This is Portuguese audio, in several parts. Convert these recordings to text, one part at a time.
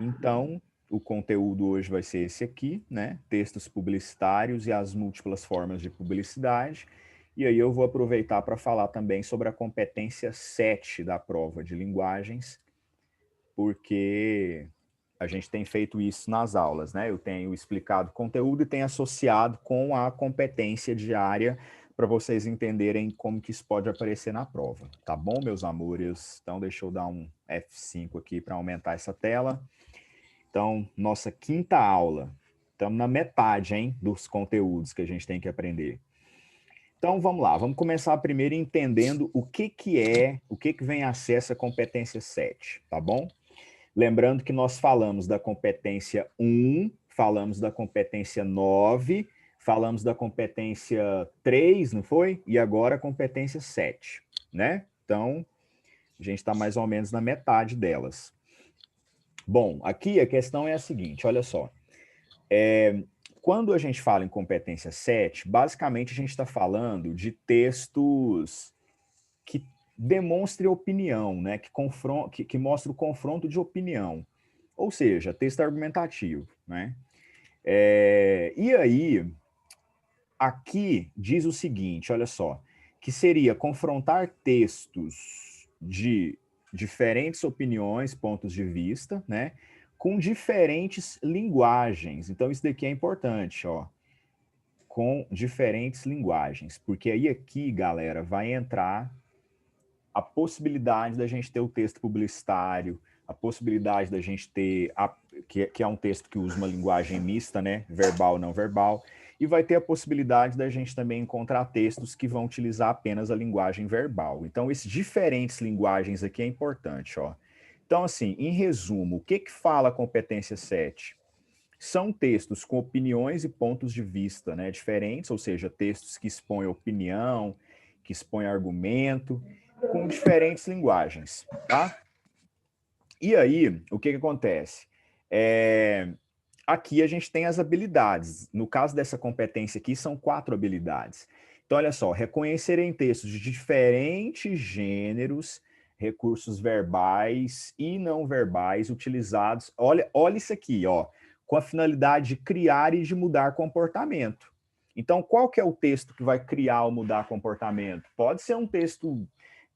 Então, o conteúdo hoje vai ser esse aqui, né? Textos publicitários e as múltiplas formas de publicidade. E aí eu vou aproveitar para falar também sobre a competência 7 da prova de linguagens, porque a gente tem feito isso nas aulas, né? Eu tenho explicado conteúdo e tenho associado com a competência diária para vocês entenderem como que isso pode aparecer na prova. Tá bom, meus amores? Então, deixa eu dar um F5 aqui para aumentar essa tela. Então, nossa quinta aula. Estamos na metade, hein, dos conteúdos que a gente tem que aprender. Então, vamos lá. Vamos começar primeiro entendendo o que vem a ser essa competência 7, tá bom? Lembrando que nós falamos da competência 1, falamos da competência 9, falamos da competência 3, não foi? E agora a competência 7, né? Então, a gente está mais ou menos na metade delas. Bom, aqui a questão é a seguinte, olha só. Quando a gente fala em competência 7, basicamente a gente está falando de textos que demonstrem opinião, né? Que mostra o confronto de opinião. Ou seja, texto argumentativo, né? E aí, aqui diz o seguinte, olha só, que seria confrontar textos de diferentes opiniões, pontos de vista, né? Com diferentes linguagens. Então, isso daqui é importante, ó. Com diferentes linguagens. Porque aí aqui, galera, vai entrar a possibilidade da gente ter o texto publicitário, a possibilidade da gente ter, que é um texto que usa uma linguagem mista, né, verbal não verbal, e vai ter a possibilidade da gente também encontrar textos que vão utilizar apenas a linguagem verbal. Então, esses diferentes linguagens aqui é importante, ó. Então, assim, em resumo, o que fala a competência 7? São textos com opiniões e pontos de vista, né, diferentes, ou seja, textos que expõem opinião, que expõem argumento, com diferentes linguagens, tá? E aí, o que acontece? Aqui a gente tem as habilidades. No caso dessa competência aqui, são 4 habilidades. Então, olha só, reconhecer em textos de diferentes gêneros, recursos verbais e não verbais utilizados. Olha isso aqui, ó, com a finalidade de criar e de mudar comportamento. Então, qual que é o texto que vai criar ou mudar comportamento? Pode ser um texto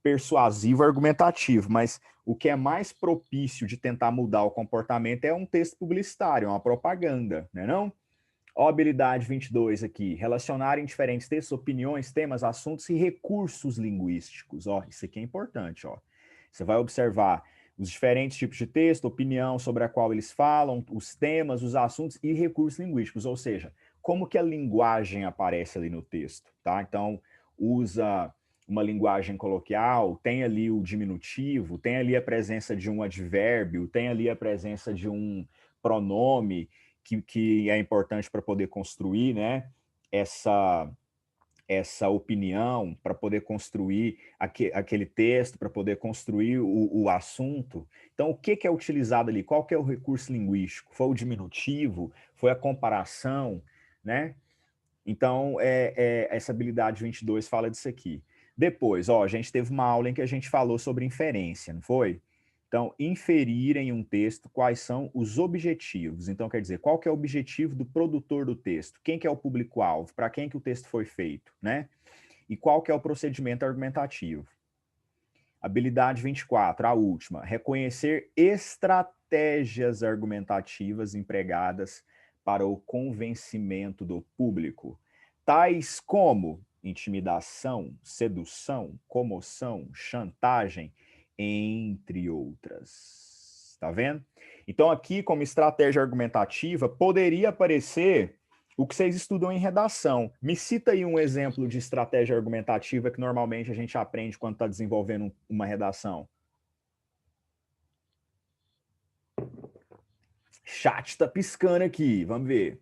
persuasivo, argumentativo, mas o que é mais propício de tentar mudar o comportamento é um texto publicitário, uma propaganda, né não? Ó, habilidade 22 aqui, relacionar em diferentes textos, opiniões, temas, assuntos e recursos linguísticos. Ó, isso aqui é importante, ó. Você vai observar os diferentes tipos de texto, opinião sobre a qual eles falam, os temas, os assuntos e recursos linguísticos, ou seja, como que a linguagem aparece ali no texto, tá? Então, usa uma linguagem coloquial, tem ali o diminutivo, tem ali a presença de um advérbio, tem ali a presença de um pronome, que é importante para poder construir, né, essa opinião, para poder construir aquele texto, para poder construir o assunto. Então, o que é utilizado ali? Qual que é o recurso linguístico? Foi o diminutivo? Foi a comparação? Né? Então, essa habilidade 22 fala disso aqui. Depois, ó, a gente teve uma aula em que a gente falou sobre inferência, não foi? Então, inferir em um texto quais são os objetivos. Então, quer dizer, qual que é o objetivo do produtor do texto? Quem que é o público-alvo? Para quem que o texto foi feito, né? E qual que é o procedimento argumentativo? Habilidade 24, a última. Reconhecer estratégias argumentativas empregadas para o convencimento do público, tais como intimidação, sedução, comoção, chantagem, entre outras. Tá vendo? Então, aqui, como estratégia argumentativa, poderia aparecer o que vocês estudam em redação. Me cita aí um exemplo de estratégia argumentativa que normalmente a gente aprende quando está desenvolvendo uma redação. Chat está piscando aqui, vamos ver.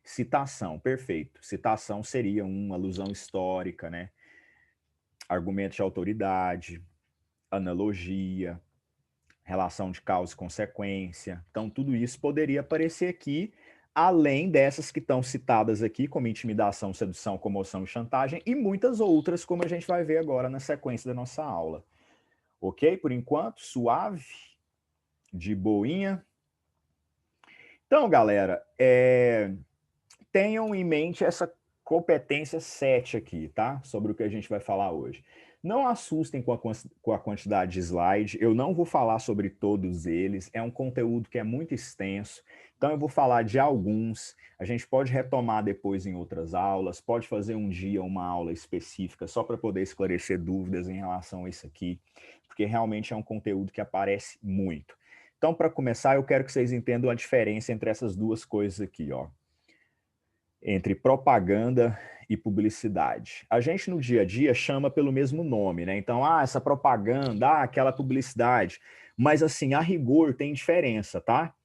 Citação, perfeito. Citação seria uma alusão histórica, né? Argumento de autoridade, analogia, relação de causa e consequência. Então, tudo isso poderia aparecer aqui, além dessas que estão citadas aqui, como intimidação, sedução, comoção e chantagem, e muitas outras, como a gente vai ver agora na sequência da nossa aula. Ok? Por enquanto, suave, de boinha. Então, galera, tenham em mente essa competência 7 aqui, tá? Sobre o que a gente vai falar hoje. Não assustem com a quantidade de slide, eu não vou falar sobre todos eles, é um conteúdo que é muito extenso, então eu vou falar de alguns, a gente pode retomar depois em outras aulas, pode fazer um dia uma aula específica só para poder esclarecer dúvidas em relação a isso aqui, porque realmente é um conteúdo que aparece muito. Então, para começar, eu quero que vocês entendam a diferença entre essas duas coisas aqui, ó. Entre propaganda e publicidade. A gente no dia a dia chama pelo mesmo nome, né? Então, essa propaganda, aquela publicidade. Mas assim, a rigor tem diferença, tá?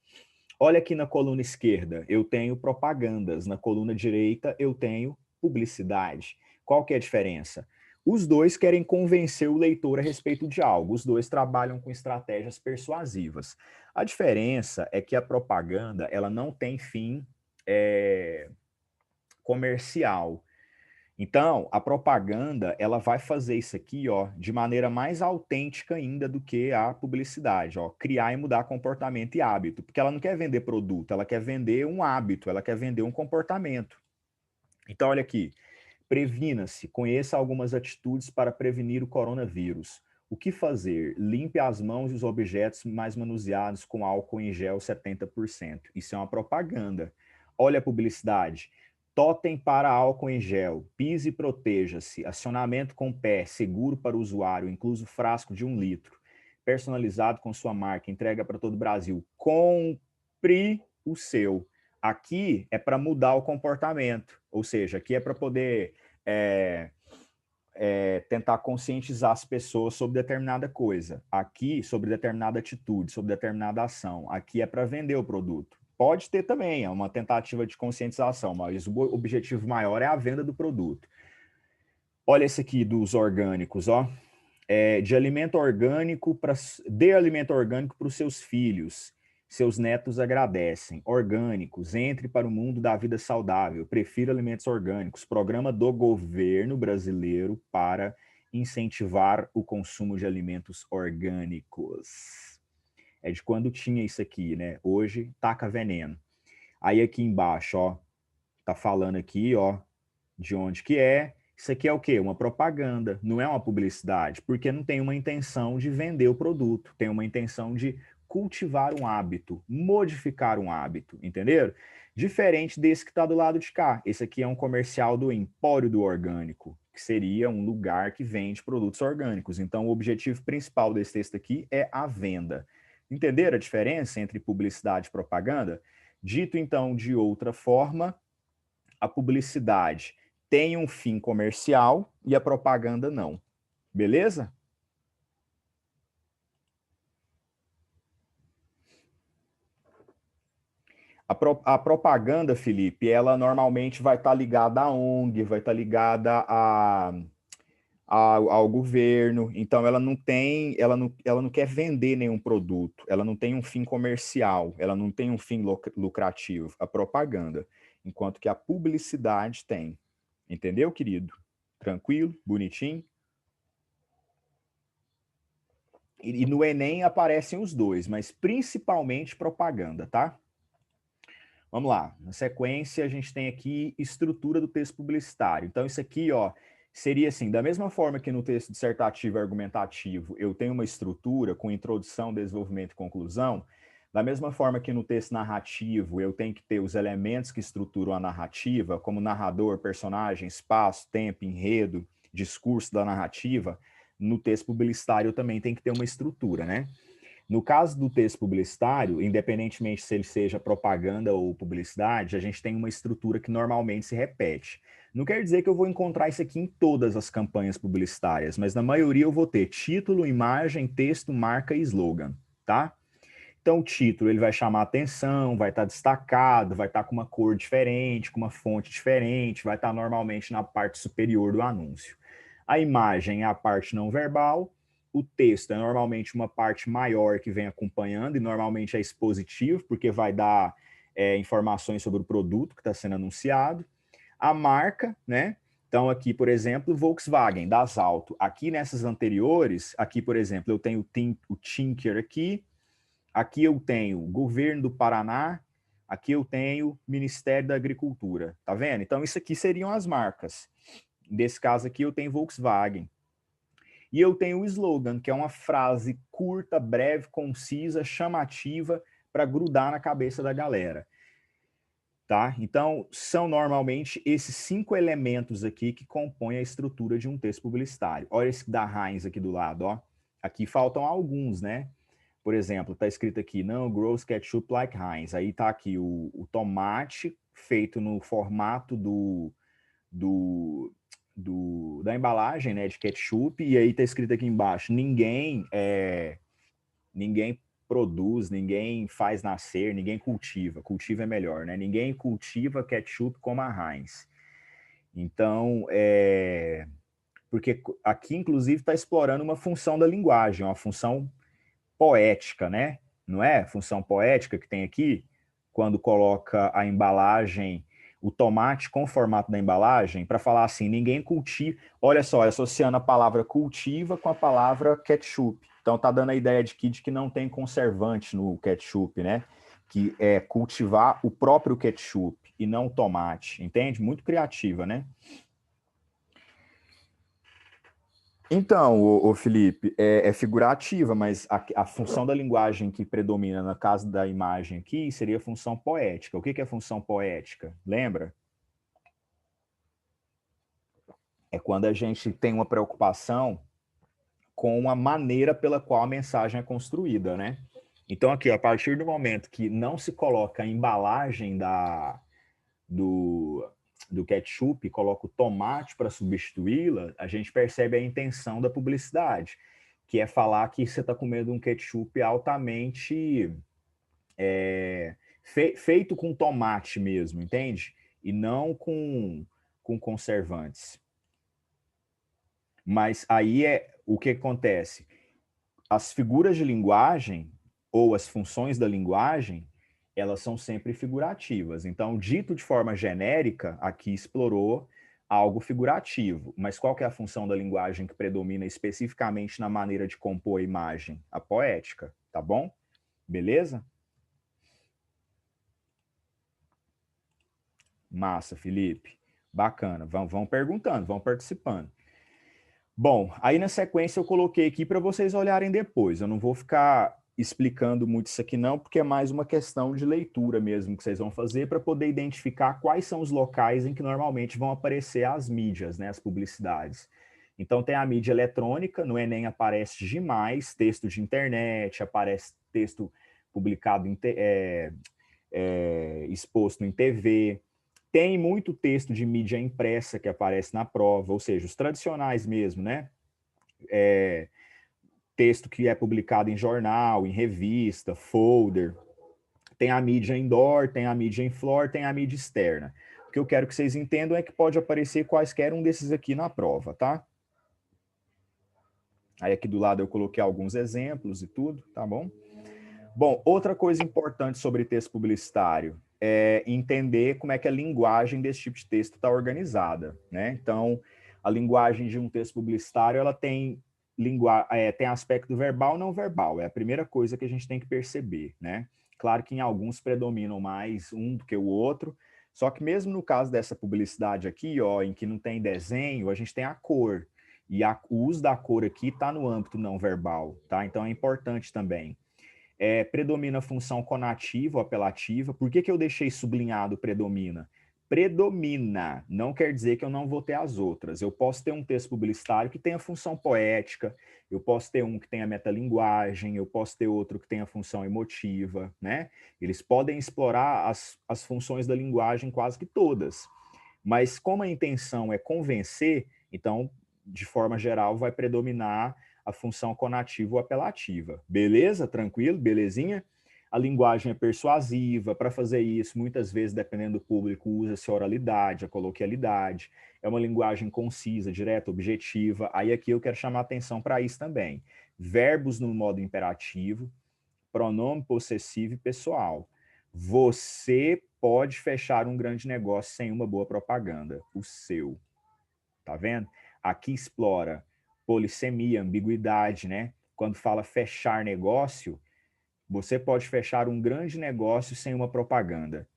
Olha aqui na coluna esquerda, eu tenho propagandas, na coluna direita eu tenho publicidade. Qual que é a diferença? Os dois querem convencer o leitor a respeito de algo, os dois trabalham com estratégias persuasivas. A diferença é que a propaganda, ela não tem fim comercial. Então, a propaganda, ela vai fazer isso aqui, ó, de maneira mais autêntica ainda do que a publicidade, ó, criar e mudar comportamento e hábito, porque ela não quer vender produto, ela quer vender um hábito, ela quer vender um comportamento. Então, olha aqui, previna-se, conheça algumas atitudes para prevenir o coronavírus. O que fazer? Limpe as mãos e os objetos mais manuseados com álcool em gel 70%. Isso é uma propaganda. Olha a publicidade. Totem para álcool em gel, pise e proteja-se, acionamento com pé, seguro para o usuário, incluso frasco de 1 litro, personalizado com sua marca, entrega para todo o Brasil. Compre o seu. Aqui é para mudar o comportamento, ou seja, aqui é para poder tentar conscientizar as pessoas sobre determinada coisa. Aqui, sobre determinada atitude, sobre determinada ação. Aqui é para vender o produto. Pode ter também, é uma tentativa de conscientização, mas o objetivo maior é a venda do produto. Olha esse aqui dos orgânicos, ó. De alimento orgânico dê alimento orgânico para os seus filhos. Seus netos agradecem. Orgânicos, entre para o mundo da vida saudável. Prefira alimentos orgânicos. Programa do governo brasileiro para incentivar o consumo de alimentos orgânicos. É de quando tinha isso aqui, né? Hoje, taca veneno. Aí aqui embaixo, ó, tá falando aqui, ó, de onde que é. Isso aqui é o quê? Uma propaganda, não é uma publicidade, porque não tem uma intenção de vender o produto, tem uma intenção de cultivar um hábito, modificar um hábito, entenderam? Diferente desse que está do lado de cá. Esse aqui é um comercial do Empório do Orgânico, que seria um lugar que vende produtos orgânicos. Então, o objetivo principal desse texto aqui é a venda. Entenderam a diferença entre publicidade e propaganda? Dito, então, de outra forma, a publicidade tem um fim comercial e a propaganda não. Beleza? A propaganda, Felipe, ela normalmente vai estar ligada à ONG, vai estar ligada ao governo, então ela não tem, ela não quer vender nenhum produto, ela não tem um fim comercial, ela não tem um fim lucrativo, a propaganda, enquanto que a publicidade tem. Entendeu, querido? Tranquilo? Bonitinho? E no Enem aparecem os dois, mas principalmente propaganda, tá? Vamos lá. Na sequência, a gente tem aqui estrutura do texto publicitário. Então, isso aqui, ó, seria assim, da mesma forma que no texto dissertativo e argumentativo eu tenho uma estrutura com introdução, desenvolvimento e conclusão, da mesma forma que no texto narrativo eu tenho que ter os elementos que estruturam a narrativa, como narrador, personagem, espaço, tempo, enredo, discurso da narrativa, no texto publicitário eu também tenho que ter uma estrutura, né? No caso do texto publicitário, independentemente se ele seja propaganda ou publicidade, a gente tem uma estrutura que normalmente se repete. Não quer dizer que eu vou encontrar isso aqui em todas as campanhas publicitárias, mas na maioria eu vou ter título, imagem, texto, marca e slogan, tá? Então o título ele vai chamar atenção, vai estar destacado, vai estar com uma cor diferente, com uma fonte diferente, vai estar normalmente na parte superior do anúncio. A imagem é a parte não verbal, o texto é normalmente uma parte maior que vem acompanhando, e normalmente é expositivo, porque vai dar informações sobre o produto que está sendo anunciado. A marca, né? Então, aqui, por exemplo, Volkswagen, das Auto. Aqui nessas anteriores, aqui, por exemplo, eu tenho o Tinker aqui, aqui eu tenho o Governo do Paraná, Aqui eu tenho Ministério da Agricultura, tá vendo? Então isso aqui seriam as marcas. Nesse caso aqui eu tenho Volkswagen. E eu tenho o slogan, que é uma frase curta, breve, concisa, chamativa, para grudar na cabeça da galera. Tá? Então, são normalmente esses 5 elementos aqui que compõem a estrutura de um texto publicitário. Olha esse da Heinz aqui do lado, ó. Aqui faltam alguns, né? Por exemplo, está escrito aqui, não grows ketchup like Heinz. Aí está aqui o tomate feito no formato da embalagem, né, de ketchup, e aí está escrito aqui embaixo, ninguém produz, ninguém faz nascer, ninguém cultiva. Cultiva é melhor, né? Ninguém cultiva ketchup como a Heinz. Então, porque aqui, inclusive, está explorando uma função da linguagem, uma função poética, né? Não é? Função poética que tem aqui, quando coloca a embalagem, o tomate com o formato da embalagem, para falar assim, ninguém cultiva. Olha só, associando a palavra cultiva com a palavra ketchup. Então tá dando a ideia de que não tem conservante no ketchup, né? Que é cultivar o próprio ketchup e não o tomate, entende? Muito criativa, né? Então, o Felipe, é figurativa, mas a função da linguagem que predomina no caso da imagem aqui seria a função poética. O que é função poética? Lembra? É quando a gente tem uma preocupação com a maneira pela qual a mensagem é construída, né? Então, aqui, a partir do momento que não se coloca a embalagem do, do ketchup, coloca o tomate para substituí-la, a gente percebe a intenção da publicidade, que é falar que você está comendo um ketchup altamente feito com tomate mesmo, entende? E não com conservantes. Mas aí é o que acontece. As figuras de linguagem ou as funções da linguagem, elas são sempre figurativas. Então, dito de forma genérica, aqui explorou algo figurativo. Mas qual que é a função da linguagem que predomina especificamente na maneira de compor a imagem? A poética, tá bom? Beleza? Massa, Felipe. Bacana. Vão perguntando, vão participando. Bom, aí na sequência eu coloquei aqui para vocês olharem depois. Eu não vou ficar explicando muito isso aqui não, porque é mais uma questão de leitura mesmo que vocês vão fazer para poder identificar quais são os locais em que normalmente vão aparecer as mídias, né, as publicidades. Então tem a mídia eletrônica, no Enem aparece demais texto de internet, aparece texto publicado exposto em TV, tem muito texto de mídia impressa que aparece na prova, ou seja, os tradicionais mesmo, né? Texto que é publicado em jornal, em revista, folder. Tem a mídia indoor, tem a mídia in-floor, tem a mídia externa. O que eu quero que vocês entendam é que pode aparecer quaisquer um desses aqui na prova, tá? Aí aqui do lado eu coloquei alguns exemplos e tudo, tá bom? Bom, outra coisa importante sobre texto publicitário é entender como é que a linguagem desse tipo de texto está organizada, né? Então, a linguagem de um texto publicitário, ela tem tem aspecto verbal e não verbal. É a primeira coisa que a gente tem que perceber, né? Claro que em alguns predominam mais um do que o outro, só que mesmo no caso dessa publicidade aqui, ó, em que não tem desenho, a gente tem a cor. E o uso da cor aqui está no âmbito não verbal, tá? Então é importante também. Predomina a função conativa ou apelativa. Por que eu deixei sublinhado predomina? Predomina, não quer dizer que eu não vou ter as outras. Eu posso ter um texto publicitário que tenha função poética, eu posso ter um que tenha metalinguagem, eu posso ter outro que tenha função emotiva, né? Eles podem explorar as funções da linguagem quase que todas. Mas como a intenção é convencer, então, de forma geral, vai predominar a função conativa ou apelativa. Beleza? Tranquilo? Belezinha? A linguagem é persuasiva. Para fazer isso, muitas vezes, dependendo do público, usa-se a oralidade, a coloquialidade. É uma linguagem concisa, direta, objetiva. Aí aqui eu quero chamar atenção para isso também. Verbos no modo imperativo, pronome possessivo e pessoal. Você pode fechar um grande negócio sem uma boa propaganda. O seu. Tá vendo? Aqui explora polissemia, ambiguidade, né? Quando fala fechar negócio, Você pode fechar um grande negócio sem uma propaganda.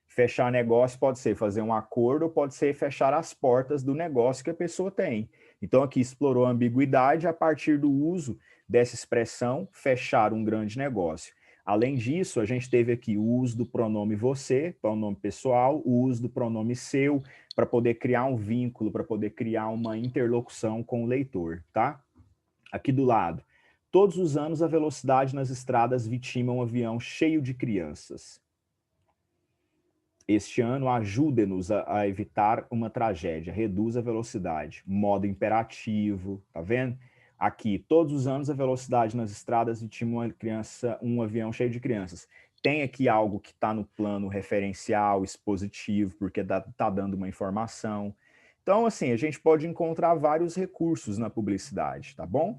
Fechar negócio pode ser fazer um acordo ou pode ser fechar as portas do negócio que a pessoa tem. Então, aqui explorou a ambiguidade a partir do uso dessa expressão, fechar um grande negócio. Além disso, a gente teve aqui o uso do pronome você, pronome pessoal, o uso do pronome seu, para poder criar um vínculo, para poder criar uma interlocução com o leitor, tá? Aqui do lado. Todos os anos a velocidade nas estradas vitima um avião cheio de crianças. Este ano, ajude-nos a evitar uma tragédia, reduz a velocidade, modo imperativo, tá vendo? Aqui, todos os anos a velocidade nas estradas vitima um avião cheio de crianças. Tem aqui algo que está no plano referencial, expositivo, porque tá dando uma informação. Então, assim, a gente pode encontrar vários recursos na publicidade, tá bom?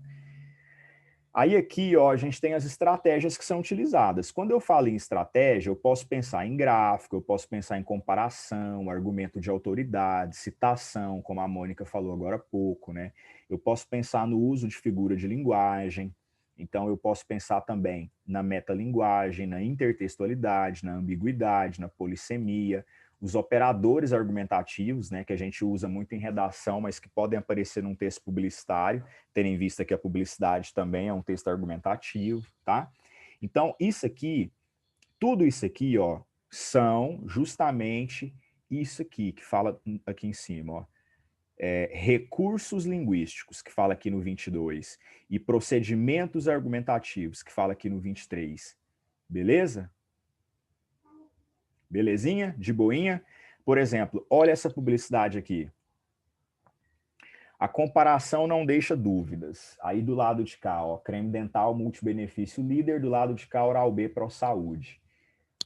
Aí aqui, ó, a gente tem as estratégias que são utilizadas. Quando eu falo em estratégia, eu posso pensar em gráfico, eu posso pensar em comparação, argumento de autoridade, citação, como a Mônica falou agora há pouco, né? Eu posso pensar no uso de figura de linguagem, então eu posso pensar também na metalinguagem, na intertextualidade, na ambiguidade, na polissemia, os operadores argumentativos, né, que a gente usa muito em redação, mas que podem aparecer num texto publicitário, tendo em vista que a publicidade também é um texto argumentativo, tá? Então, isso aqui, tudo isso aqui, ó, são justamente isso aqui, que fala aqui em cima, ó. Recursos linguísticos, que fala aqui no 22, e procedimentos argumentativos, que fala aqui no 23. Beleza? Belezinha? De boinha? Por exemplo, olha essa publicidade aqui. A comparação não deixa dúvidas. Aí do lado de cá, ó, creme dental multibenefício líder, do lado de cá, Oral-B Pro Saúde.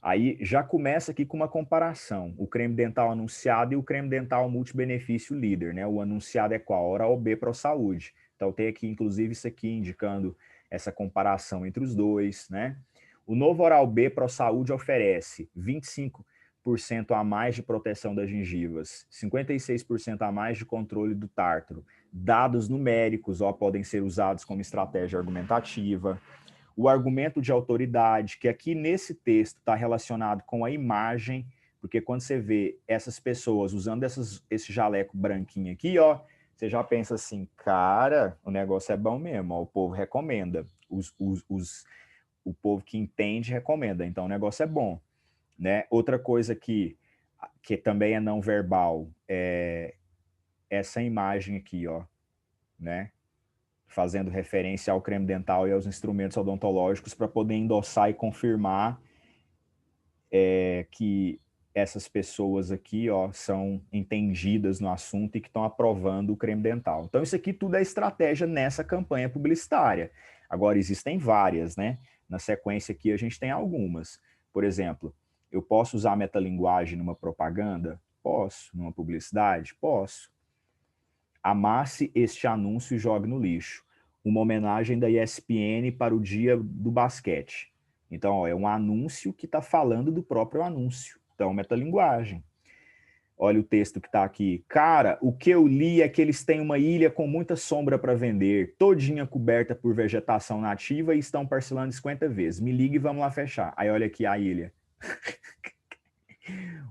Aí já começa aqui com uma comparação. O creme dental anunciado e o creme dental multibenefício líder, né? O anunciado é qual? Oral-B Pro Saúde. Então tem aqui, inclusive, isso aqui indicando essa comparação entre os dois, né? O novo Oral-B Pro Saúde oferece 25% a mais de proteção das gengivas, 56% a mais de controle do tártaro. Dados numéricos, ó, podem ser usados como estratégia argumentativa. O argumento de autoridade, que aqui nesse texto está relacionado com a imagem, porque quando você vê essas pessoas usando esse jaleco branquinho aqui, ó, você já pensa assim, cara, o negócio é bom mesmo, ó, o povo recomenda, o povo que entende recomenda, então o negócio é bom, né? Outra coisa que também é não verbal, é essa imagem aqui, ó, né? Fazendo referência ao creme dental e aos instrumentos odontológicos para poder endossar e confirmar que essas pessoas aqui, ó, são entendidas no assunto e que estão aprovando o creme dental. Então isso aqui tudo é estratégia nessa campanha publicitária. Agora existem várias, né? Na sequência aqui a gente tem algumas. Por exemplo, eu posso usar metalinguagem numa propaganda? Posso. Numa publicidade? Posso. Amasse este anúncio e jogue no lixo. Uma homenagem da ESPN para o dia do basquete. Então, ó, é um anúncio que está falando do próprio anúncio. Então, metalinguagem. Olha o texto que está aqui. Cara, o que eu li é que eles têm uma ilha com muita sombra para vender, todinha coberta por vegetação nativa e estão parcelando 50 vezes. Me liga e vamos lá fechar. Aí olha aqui a ilha.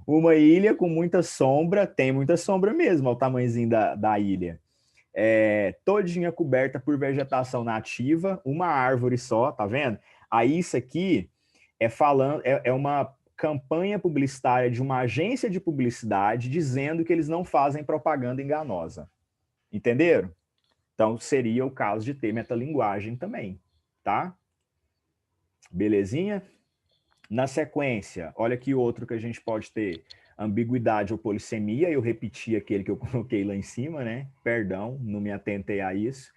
Uma ilha com muita sombra, tem muita sombra mesmo, ao tamanhozinho da ilha. Todinha coberta por vegetação nativa, uma árvore só, tá vendo? Aí isso aqui é uma campanha publicitária de uma agência de publicidade dizendo que eles não fazem propaganda enganosa. Entenderam? Então seria o caso de ter metalinguagem também, tá? Belezinha? Na sequência, olha aqui outro que a gente pode ter. Ambiguidade ou polissemia, eu repeti aquele que eu coloquei lá em cima, né? Perdão, não me atentei a isso.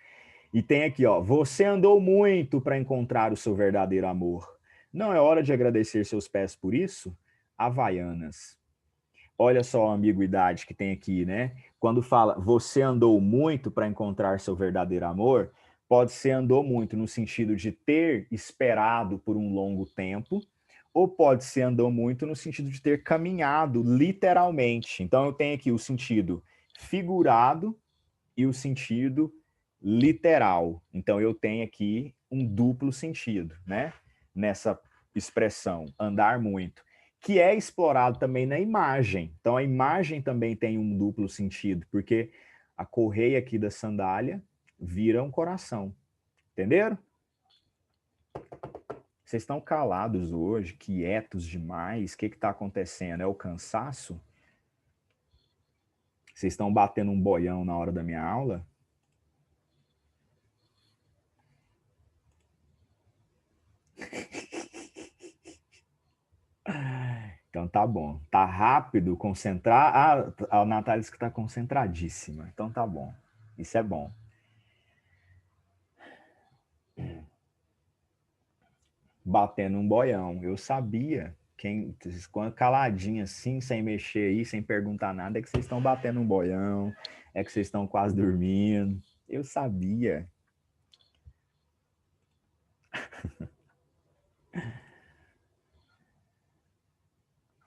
E tem aqui, ó, você andou muito para encontrar o seu verdadeiro amor. Não é hora de agradecer seus pés por isso? Havaianas. Olha só a ambiguidade que tem aqui, né? Quando fala você andou muito para encontrar seu verdadeiro amor, pode ser andou muito no sentido de ter esperado por um longo tempo, ou pode ser andou muito no sentido de ter caminhado literalmente. Então eu tenho aqui o sentido figurado e o sentido literal. Então eu tenho aqui um duplo sentido, né? nessa expressão, andar muito, que é explorado também na imagem. Então, a imagem também tem um duplo sentido, porque a correia aqui da sandália vira um coração. Entenderam? Vocês estão calados hoje, quietos demais. O que está acontecendo? É o cansaço? Vocês estão batendo um boião na hora da minha aula? Então tá bom. Tá rápido, concentrar. Ah, a Natália disse que tá concentradíssima. Então tá bom. Isso é bom. Batendo um boião. Eu sabia. Caladinho assim, sem mexer aí, sem perguntar nada, é que vocês estão batendo um boião, é que vocês estão quase dormindo. Eu sabia.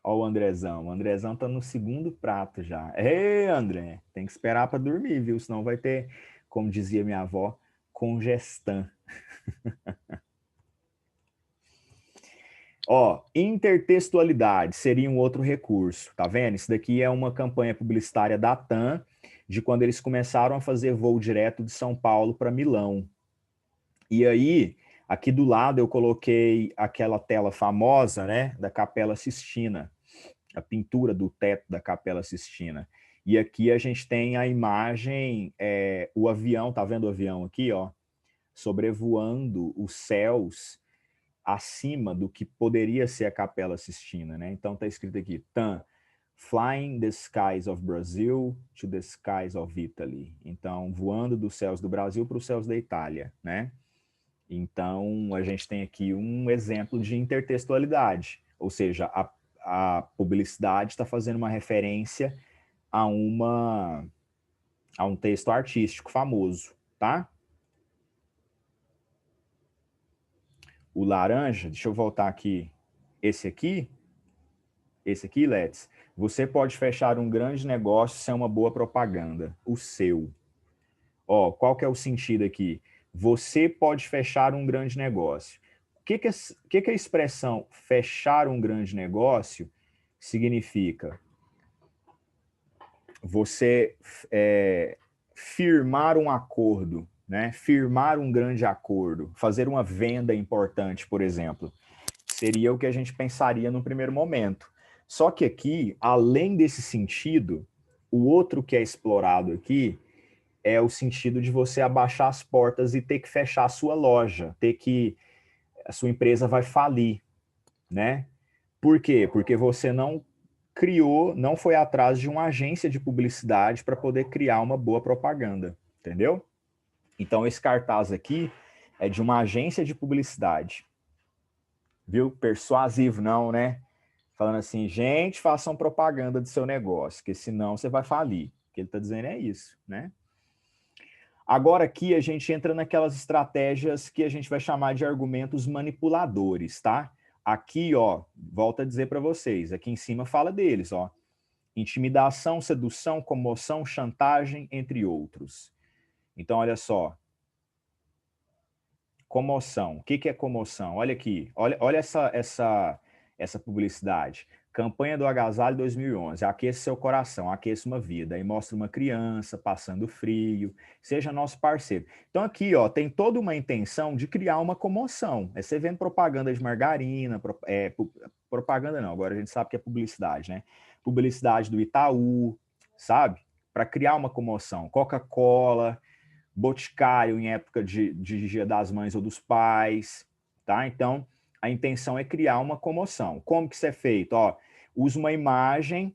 Ó o Andrezão. O Andrezão tá no segundo prato já. Ei, André, tem que esperar para dormir, viu? Senão vai ter, como dizia minha avó, congestão. Ó, intertextualidade seria um outro recurso, tá vendo? Isso daqui é uma campanha publicitária da TAM, de quando eles começaram a fazer voo direto de São Paulo para Milão. E aí, aqui do lado eu coloquei aquela tela famosa, né, da Capela Sistina, a pintura do teto da Capela Sistina. E aqui a gente tem a imagem, o avião, tá vendo o avião aqui, ó, sobrevoando os céus acima do que poderia ser a Capela Sistina, né? Então tá escrito aqui, TAM, Flying the Skies of Brazil to the Skies of Italy. Então, voando dos céus do Brasil para os céus da Itália, né? Então, a gente tem aqui um exemplo de intertextualidade, ou seja, a publicidade está fazendo uma referência a, a um texto artístico famoso, tá? O laranja, deixa eu voltar aqui, esse aqui, Let's, você pode fechar um grande negócio sem uma boa propaganda, o seu. Ó, qual que é o sentido aqui? Você pode fechar um grande negócio. O que a expressão fechar um grande negócio significa? Você firmar um acordo, né? Firmar um grande acordo, fazer uma venda importante, por exemplo. Seria o que a gente pensaria no primeiro momento. Só que aqui, além desse sentido, o outro que é explorado aqui é o sentido de você abaixar as portas e ter que fechar a sua loja, a sua empresa vai falir, né? Por quê? Porque você não criou, não foi atrás de uma agência de publicidade para poder criar uma boa propaganda, entendeu? Então esse cartaz aqui é de uma agência de publicidade, viu? Persuasivo não, né? Falando assim, gente, façam propaganda do seu negócio, que senão você vai falir. O que ele está dizendo é isso, né? Agora aqui a gente entra naquelas estratégias que a gente vai chamar de argumentos manipuladores, tá? Aqui, ó, volto a dizer para vocês, aqui em cima fala deles, ó. Intimidação, sedução, comoção, chantagem, entre outros. Então, olha só. Comoção. O que é comoção? Olha aqui, olha essa publicidade. Campanha do Agasalho 2011. Aqueça seu coração, aqueça uma vida. Aí mostra uma criança passando frio. Seja nosso parceiro. Então aqui, ó, tem toda uma intenção de criar uma comoção. É você vendo propaganda de margarina, propaganda não, agora a gente sabe que é publicidade, né? Publicidade do Itaú, sabe? Para criar uma comoção. Coca-Cola, Boticário em época de Dia das Mães ou dos Pais, tá? Então, a intenção é criar uma comoção. Como que isso é feito? Ó, usa uma imagem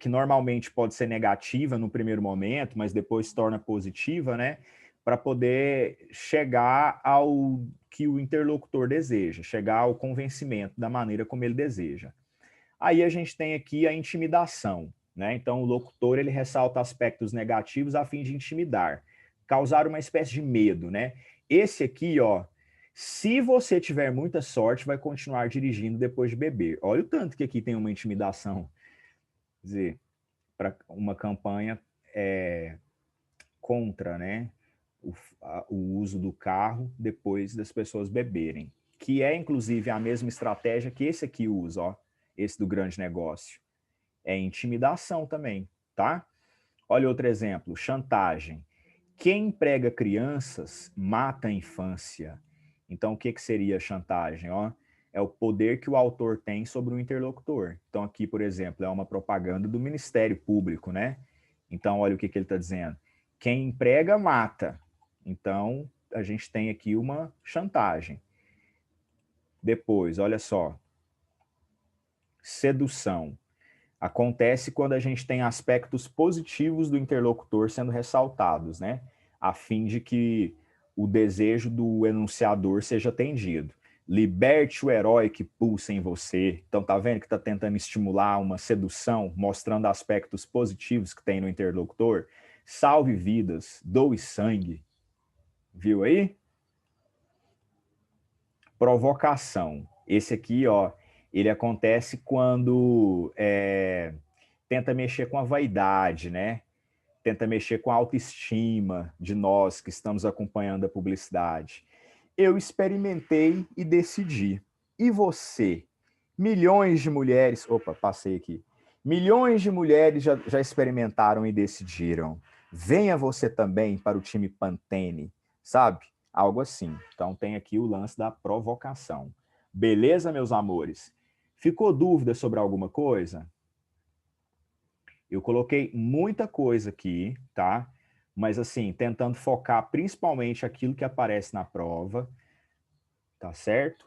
que normalmente pode ser negativa no primeiro momento, mas depois se torna positiva, né? Para poder chegar ao que o interlocutor deseja, chegar ao convencimento da maneira como ele deseja. Aí a gente tem aqui a intimidação, né? Então o locutor ele ressalta aspectos negativos a fim de intimidar, causar uma espécie de medo, né? Esse aqui, ó, se você tiver muita sorte, vai continuar dirigindo depois de beber. Olha o tanto que aqui tem uma intimidação, quer dizer, para uma campanha contra, né, o uso do carro depois das pessoas beberem. que é, inclusive, a mesma estratégia que esse aqui usa, ó, esse do grande negócio. É intimidação também, tá? Olha outro exemplo, chantagem. Quem emprega crianças mata a infância. Então, o que seria chantagem? Ó, é o poder que o autor tem sobre o interlocutor. Então, aqui, por exemplo, é uma propaganda do Ministério Público, né? Então, olha o que ele está dizendo. Quem emprega mata. Então, a gente tem aqui uma chantagem. Depois, olha só. Sedução. Acontece quando a gente tem aspectos positivos do interlocutor sendo ressaltados, né? A fim de que o desejo do enunciador seja atendido. Liberte o herói que pulsa em você. Então, tá vendo que está tentando estimular uma sedução, mostrando aspectos positivos que tem no interlocutor? Salve vidas, doe sangue. Viu aí? Provocação. Esse aqui, ó, ele acontece quando tenta mexer com a vaidade, né? Tenta mexer com a autoestima de nós que estamos acompanhando a publicidade. Eu experimentei e decidi. E você? Milhões de mulheres... Opa, passei aqui. Milhões de mulheres já experimentaram e decidiram. Venha você também para o time Pantene, sabe? Algo assim. Então tem aqui o lance da provocação. Beleza, meus amores? Ficou dúvida sobre alguma coisa? Eu coloquei muita coisa aqui, tá? Mas assim, tentando focar principalmente aquilo que aparece na prova, tá certo?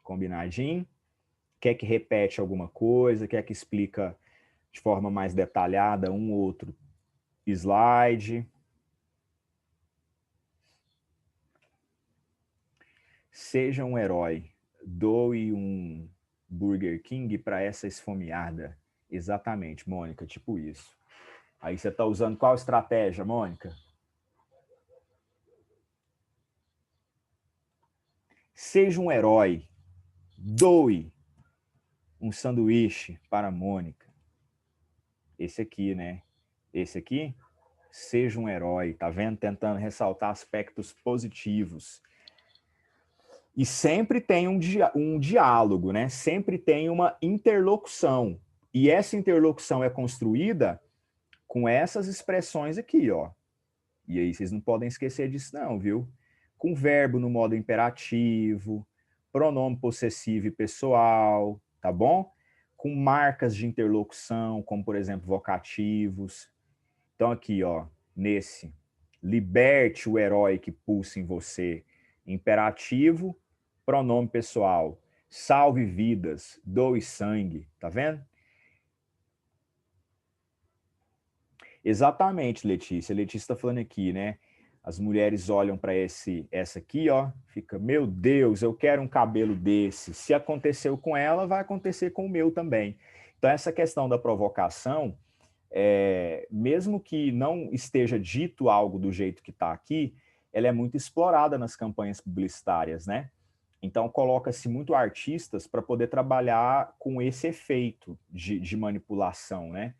Combinadinho? Quer que repete alguma coisa? Quer que explica de forma mais detalhada um ou outro slide? Seja um herói. Doe um Burger King para essa esfomeada. Exatamente, Mônica, tipo isso. Aí você está usando qual estratégia, Mônica? Seja um herói. Doe um sanduíche para a Mônica. Esse aqui, né? Esse aqui, seja um herói, tá vendo? Tentando ressaltar aspectos positivos. E sempre tem um diálogo, né? Sempre tem uma interlocução. E essa interlocução é construída com essas expressões aqui, ó. E aí vocês não podem esquecer disso não, viu? Com verbo no modo imperativo, pronome possessivo e pessoal, tá bom? Com marcas de interlocução, como por exemplo vocativos. Então aqui, ó, nesse, liberte o herói que pulsa em você. Imperativo, pronome pessoal. Salve vidas, doe sangue, tá vendo? Exatamente, Letícia. Letícia está falando aqui, né? As mulheres olham para essa aqui, ó, fica, meu Deus, eu quero um cabelo desse. Se aconteceu com ela, vai acontecer com o meu também. Então, essa questão da provocação, mesmo que não esteja dito algo do jeito que está aqui, ela é muito explorada nas campanhas publicitárias, né? Então, coloca-se muito artistas para poder trabalhar com esse efeito de manipulação, né?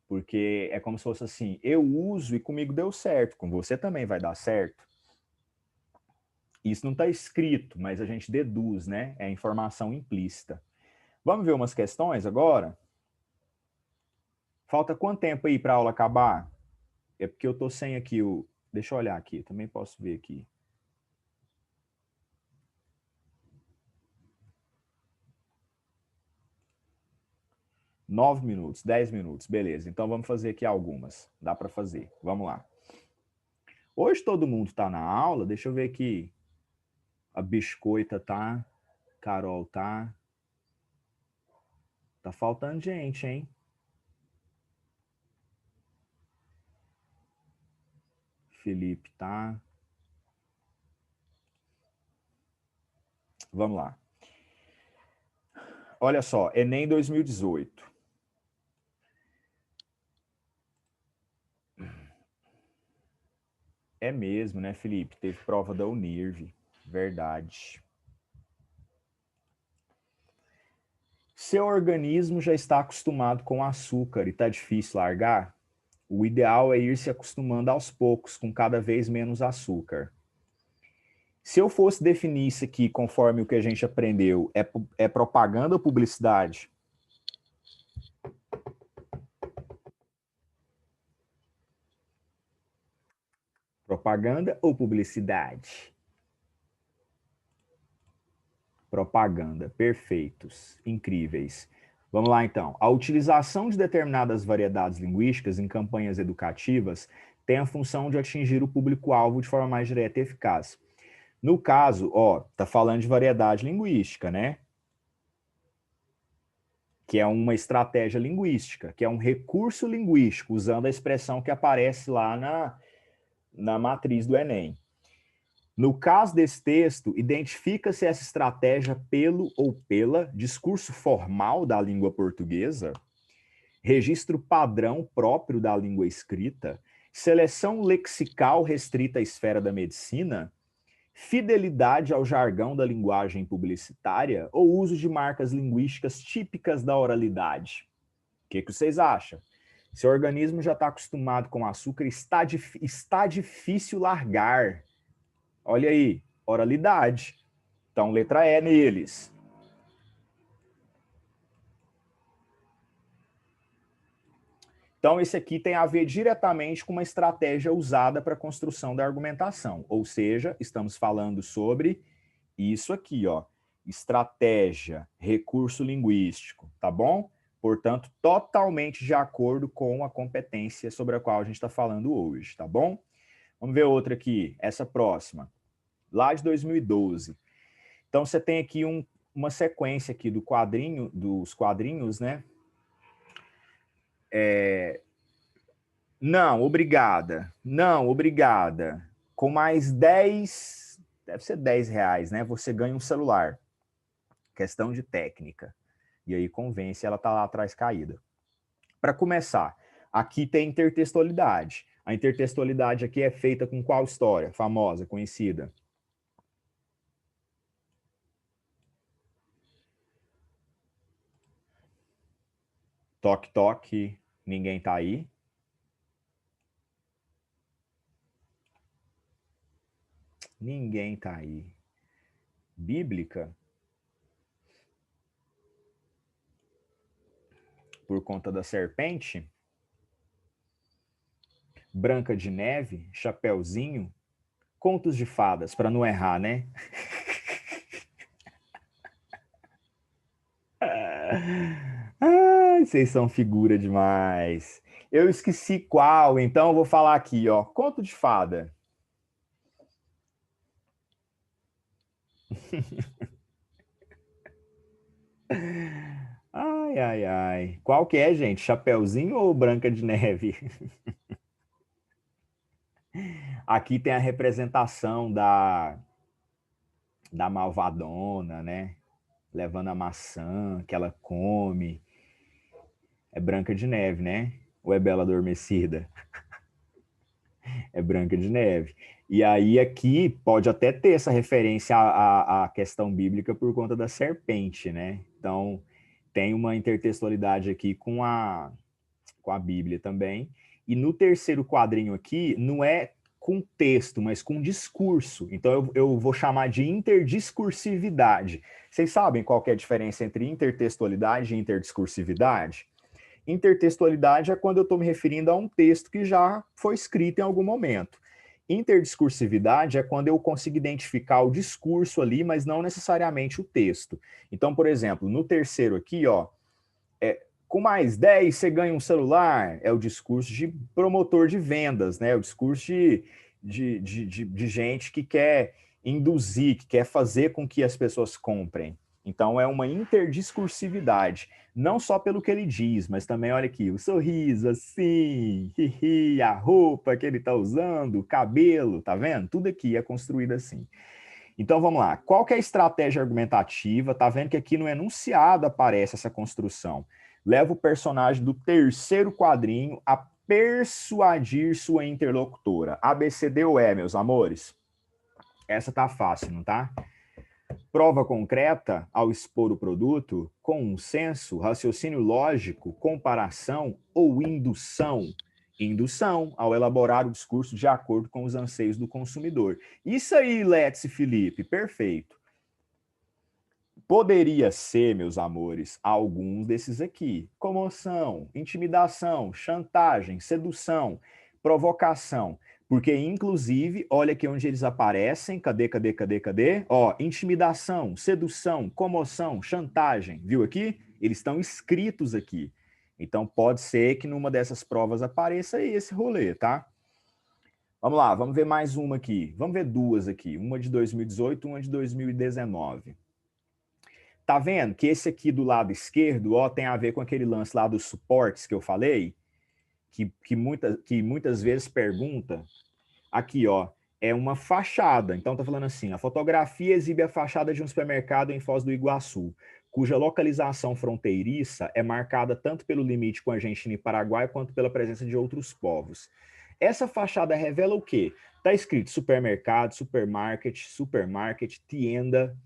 Porque é como se fosse assim, eu uso e comigo deu certo, com você também vai dar certo. Isso não está escrito, mas a gente deduz, né? É informação implícita. Vamos ver umas questões agora? Falta quanto tempo aí para a aula acabar? É porque eu estou sem aqui o... Deixa eu olhar aqui, também posso ver aqui. Nove minutos, 10 minutos, beleza. Então vamos fazer aqui algumas. Dá para fazer. Vamos lá. Hoje todo mundo está na aula. Deixa eu ver aqui. A Biscoita tá. Carol tá. Tá faltando gente, hein? Felipe tá. Vamos lá. Olha só, Enem 2018. É mesmo, né, Felipe? Teve prova da Unirv. Verdade. Seu organismo já está acostumado com açúcar e está difícil largar? O ideal é ir se acostumando aos poucos, com cada vez menos açúcar. Se eu fosse definir isso aqui conforme o que a gente aprendeu, é propaganda ou publicidade? Propaganda ou publicidade? Propaganda, perfeitos, incríveis. Vamos lá, então. A utilização de determinadas variedades linguísticas em campanhas educativas tem a função de atingir o público-alvo de forma mais direta e eficaz. No caso, ó, tá falando de variedade linguística, né? Que é uma estratégia linguística, que é um recurso linguístico, usando a expressão que aparece lá na matriz do Enem. No caso desse texto, identifica-se essa estratégia pelo ou pela discurso formal da língua portuguesa, registro padrão próprio da língua escrita, seleção lexical restrita à esfera da medicina, fidelidade ao jargão da linguagem publicitária ou uso de marcas linguísticas típicas da oralidade. O que vocês acham? Seu organismo já está acostumado com açúcar, está difícil largar. Olha aí, oralidade. Então, letra E neles. Então, esse aqui tem a ver diretamente com uma estratégia usada para a construção da argumentação. Ou seja, estamos falando sobre isso aqui, ó. Estratégia, recurso linguístico, tá bom? Portanto, totalmente de acordo com a competência sobre a qual a gente está falando hoje, tá bom? Vamos ver outra aqui, essa próxima. Lá de 2012. Então, você tem aqui uma sequência aqui dos quadrinhos, né? Não, obrigada. Não, obrigada. Com mais 10, deve ser 10 reais, né? Você ganha um celular. Questão de técnica. E aí convence, ela tá lá atrás caída. Para começar, aqui tem intertextualidade. A intertextualidade aqui é feita com qual história? Famosa, conhecida? Toque, toque, ninguém tá aí. Ninguém tá aí. Bíblica? Por conta da serpente? Branca de Neve? Chapeuzinho? Contos de fadas, para não errar, né? Ai, vocês são figura demais. Eu esqueci qual, então eu vou falar aqui, ó. Conto de fada. Ai, ai, ai. Qual que é, gente? Chapeuzinho ou Branca de Neve? Aqui tem a representação da malvadona, né? Levando a maçã que ela come. É Branca de Neve, né? Ou é Bela Adormecida? É Branca de Neve. E aí aqui pode até ter essa referência à questão bíblica por conta da serpente, né? Então tem uma intertextualidade aqui com a Bíblia também. E no terceiro quadrinho aqui não é com texto, mas com discurso. Então eu vou chamar de interdiscursividade. Vocês sabem qual que é a diferença entre intertextualidade e interdiscursividade? Intertextualidade é quando eu estou me referindo a um texto que já foi escrito em algum momento. Interdiscursividade é quando eu consigo identificar o discurso ali, mas não necessariamente o texto. Então, por exemplo, no terceiro aqui, ó, com mais 10 você ganha um celular, é o discurso de promotor de vendas, né? É o discurso de gente que quer induzir, que quer fazer com que as pessoas comprem. Então é uma interdiscursividade, não só pelo que ele diz, mas também, olha aqui, o sorriso assim, a roupa que ele está usando, o cabelo, tá vendo? Tudo aqui é construído assim. Então vamos lá, qual que é a estratégia argumentativa? Tá vendo que aqui no enunciado aparece essa construção. Leva o personagem do terceiro quadrinho a persuadir sua interlocutora. A, B, C, D ou E, meus amores? Essa tá fácil, não tá? Prova concreta ao expor o produto, consenso, raciocínio lógico, comparação ou indução. Indução, ao elaborar o discurso de acordo com os anseios do consumidor. Isso aí, Let's e Felipe, perfeito. Poderia ser, meus amores, alguns desses aqui. Comoção, intimidação, chantagem, sedução, provocação. Porque, inclusive, olha aqui onde eles aparecem. Cadê? Ó, intimidação, sedução, comoção, chantagem. Viu aqui? Eles estão escritos aqui. Então, pode ser que numa dessas provas apareça aí esse rolê, tá? Vamos lá, vamos ver mais uma aqui. Vamos ver duas aqui. Uma de 2018, uma de 2019. Tá vendo que esse aqui do lado esquerdo, ó, tem a ver com aquele lance lá dos suportes que eu falei, que muitas vezes pergunta. Aqui, ó, é uma fachada. Então tá falando assim, a fotografia exibe a fachada de um supermercado em Foz do Iguaçu, cuja localização fronteiriça é marcada tanto pelo limite com a Argentina e Paraguai, quanto pela presença de outros povos. Essa fachada revela o quê? Tá escrito supermercado, supermarket, tienda.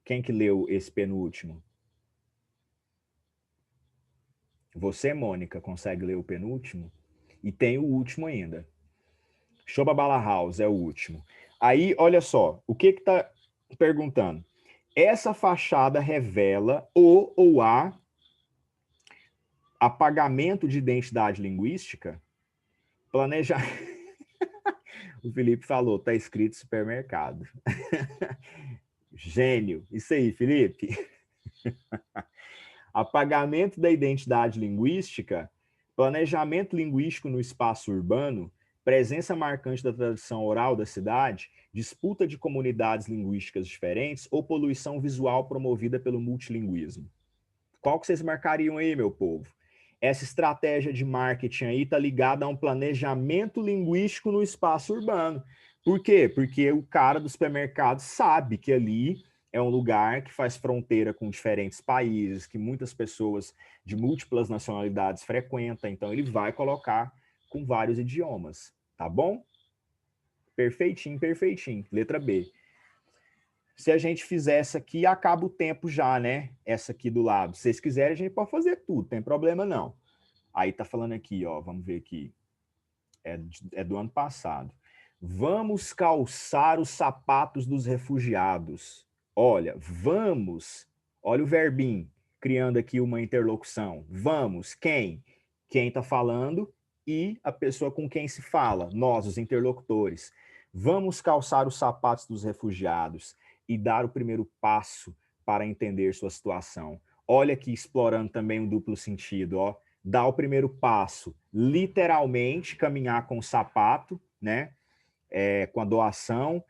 Quem que leu esse penúltimo? Você, Mônica, consegue ler o penúltimo? E tem o último ainda. Shobabala House é o último. Aí, olha só, o que tá perguntando? Essa fachada revela o ou a apagamento de identidade linguística? Planejar. O Felipe falou, tá escrito supermercado. Gênio. Isso aí, Felipe. Apagamento da identidade linguística, planejamento linguístico no espaço urbano, presença marcante da tradição oral da cidade, disputa de comunidades linguísticas diferentes ou poluição visual promovida pelo multilinguismo. Qual que vocês marcariam aí, meu povo? Essa estratégia de marketing aí está ligada a um planejamento linguístico no espaço urbano. Por quê? Porque o cara do supermercado sabe que ali é um lugar que faz fronteira com diferentes países, que muitas pessoas de múltiplas nacionalidades frequentam, então ele vai colocar com vários idiomas, tá bom? Perfeitinho, perfeitinho. Letra B. Se a gente fizer essa aqui, acaba o tempo já, né? Essa aqui do lado. Se vocês quiserem, a gente pode fazer tudo, tem problema não. Aí tá falando aqui, ó, vamos ver aqui. É do ano passado. Vamos calçar os sapatos dos refugiados. Olha, vamos. Olha o verbinho, criando aqui uma interlocução. Vamos, quem? Quem está falando e a pessoa com quem se fala, nós, os interlocutores. Vamos calçar os sapatos dos refugiados e dar o primeiro passo para entender sua situação. Olha aqui, explorando também um duplo sentido, ó. Dar o primeiro passo, literalmente caminhar com o sapato, né? Com a doação,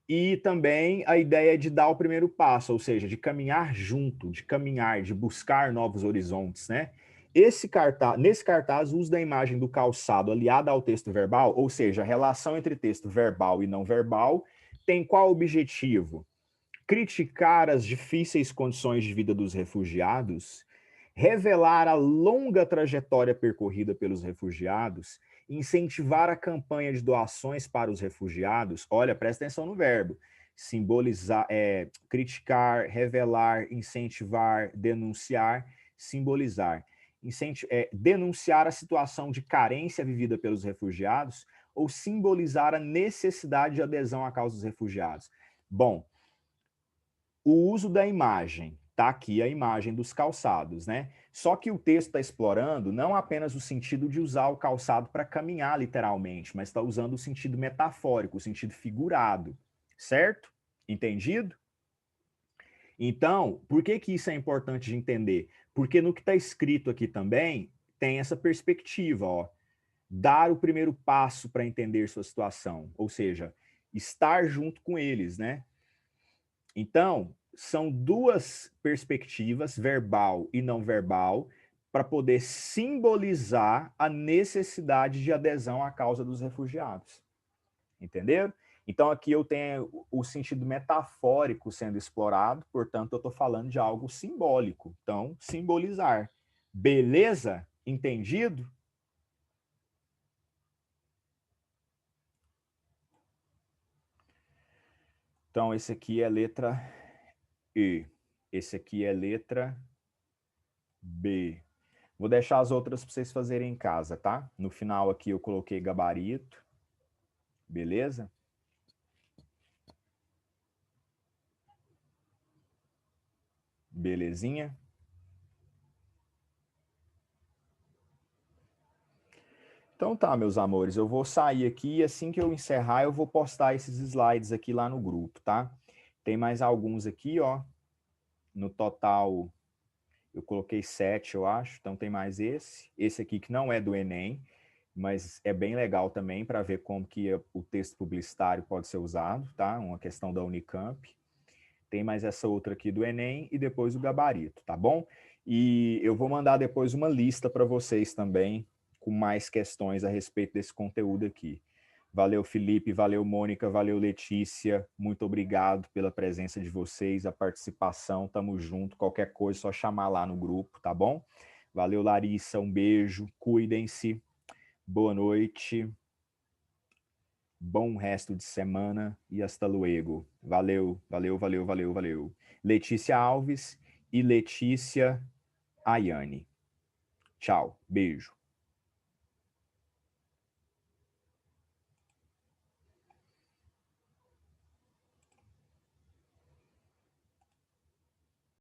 e também a ideia de dar o primeiro passo, ou seja, de caminhar junto, de caminhar, de buscar novos horizontes, né? Nesse cartaz, o uso da imagem do calçado aliada ao texto verbal, ou seja, a relação entre texto verbal e não verbal, tem qual objetivo? Criticar as difíceis condições de vida dos refugiados, revelar a longa trajetória percorrida pelos refugiados, incentivar a campanha de doações para os refugiados. Olha, presta atenção no verbo. Simbolizar, criticar, revelar, incentivar, denunciar, simbolizar. Denunciar a situação de carência vivida pelos refugiados ou simbolizar a necessidade de adesão à causa dos refugiados. Bom, o uso da imagem, tá aqui a imagem dos calçados, né? Só que o texto está explorando não apenas o sentido de usar o calçado para caminhar literalmente, mas está usando o sentido metafórico, o sentido figurado, certo? Entendido? Então, por que que isso é importante de entender? Porque no que está escrito aqui também tem essa perspectiva, ó. Dar o primeiro passo para entender sua situação, ou seja, estar junto com eles, né? Então, são duas perspectivas, verbal e não verbal, para poder simbolizar a necessidade de adesão à causa dos refugiados. Entenderam? Então, aqui eu tenho o sentido metafórico sendo explorado, portanto, eu estou falando de algo simbólico. Então, simbolizar. Beleza? Entendido? Então, esse aqui é letra E. Esse aqui é letra B. Vou deixar as outras para vocês fazerem em casa, tá? No final aqui eu coloquei gabarito. Beleza? Belezinha? Então tá, meus amores, eu vou sair aqui e assim que eu encerrar eu vou postar esses slides aqui lá no grupo, tá? Tem mais alguns aqui, ó. No total eu coloquei 7, eu acho, então tem mais esse. Esse aqui que não é do Enem, mas é bem legal também para ver como que o texto publicitário pode ser usado, tá? Uma questão da Unicamp. Tem mais essa outra aqui do Enem e depois o gabarito, tá bom? E eu vou mandar depois uma lista para vocês também, com mais questões a respeito desse conteúdo aqui. Valeu, Felipe, valeu, Mônica, valeu, Letícia. Muito obrigado pela presença de vocês, a participação. Tamo junto. Qualquer coisa, só chamar lá no grupo, tá bom? Valeu, Larissa. Um beijo. Cuidem-se. Boa noite. Bom resto de semana e hasta luego. Valeu, valeu, valeu, valeu, valeu. Letícia Alves e Letícia Ayane. Tchau, beijo.